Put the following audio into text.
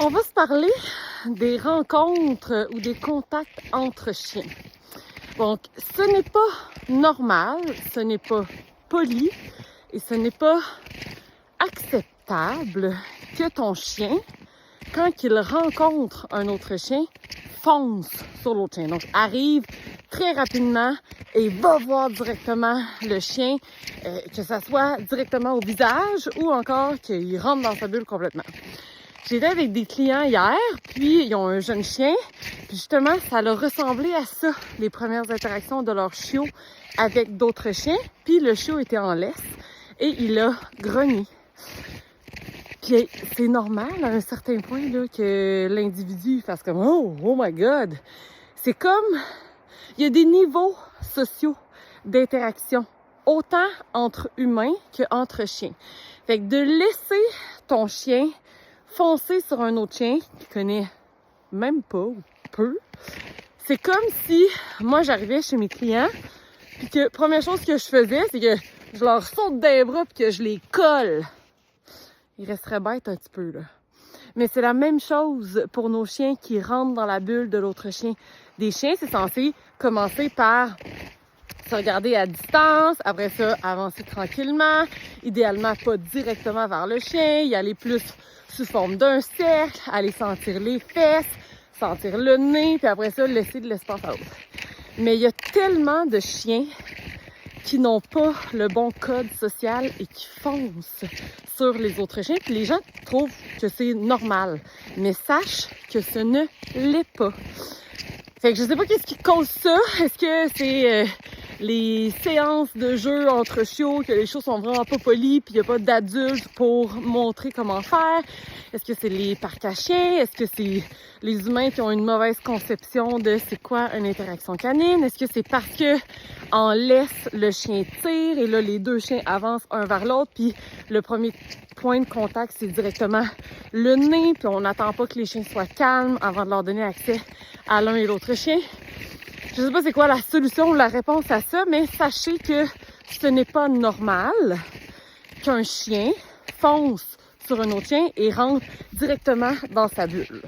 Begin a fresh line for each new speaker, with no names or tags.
On va se parler des rencontres ou des contacts entre chiens. Donc, ce n'est pas normal, ce n'est pas poli et ce n'est pas acceptable que ton chien, quand il rencontre un autre chien, fonce sur l'autre chien. Donc, arrive très rapidement et va voir directement le chien, que ça soit directement au visage ou encore qu'il rentre dans sa bulle complètement. J'étais avec des clients hier, puis ils ont un jeune chien, puis justement, ça leur ressemblait à ça, les premières interactions de leur chiot avec d'autres chiens, puis le chiot était en laisse et il a grogné. Puis c'est normal à un certain point là, que l'individu fasse comme « Oh my God! » C'est comme, il y a des niveaux sociaux d'interaction, autant entre humains qu'entre chiens. Fait que de laisser ton chien foncer sur un autre chien qui connaît même pas ou peu, c'est comme si moi j'arrivais chez mes clients puis que première chose que je faisais, c'est que je leur saute des bras puis que je les colle. Ils resteraient bêtes un petit peu là. Mais c'est la même chose pour nos chiens qui rentrent dans la bulle de l'autre chien. Des chiens, c'est censé commencer par se regarder à distance, après ça, avancer tranquillement, idéalement pas directement vers le chien, y aller plus sous forme d'un cercle, aller sentir les fesses, sentir le nez, puis après ça, laisser de l'espace à l'autre. Mais il y a tellement de chiens qui n'ont pas le bon code social et qui foncent sur les autres chiens, puis les gens trouvent que c'est normal. Mais sache que ce ne l'est pas. Fait que je sais pas qu'est-ce qui cause ça. Est-ce que c'est les séances de jeu entre chiots, que les chiots sont vraiment pas polis, puis il y a pas d'adultes pour montrer comment faire? Est-ce que c'est les parcs à chiens? Est-ce que c'est les humains qui ont une mauvaise conception de c'est quoi une interaction canine? Est-ce que c'est parce que en laisse le chien tire et là les deux chiens avancent un vers l'autre, puis le premier point de contact c'est directement le nez, puis on n'attend pas que les chiens soient calmes avant de leur donner accès à l'un et l'autre chien? Je sais pas c'est quoi la solution ou la réponse à ça, mais sachez que ce n'est pas normal qu'un chien fonce sur un autre chien et rentre directement dans sa bulle.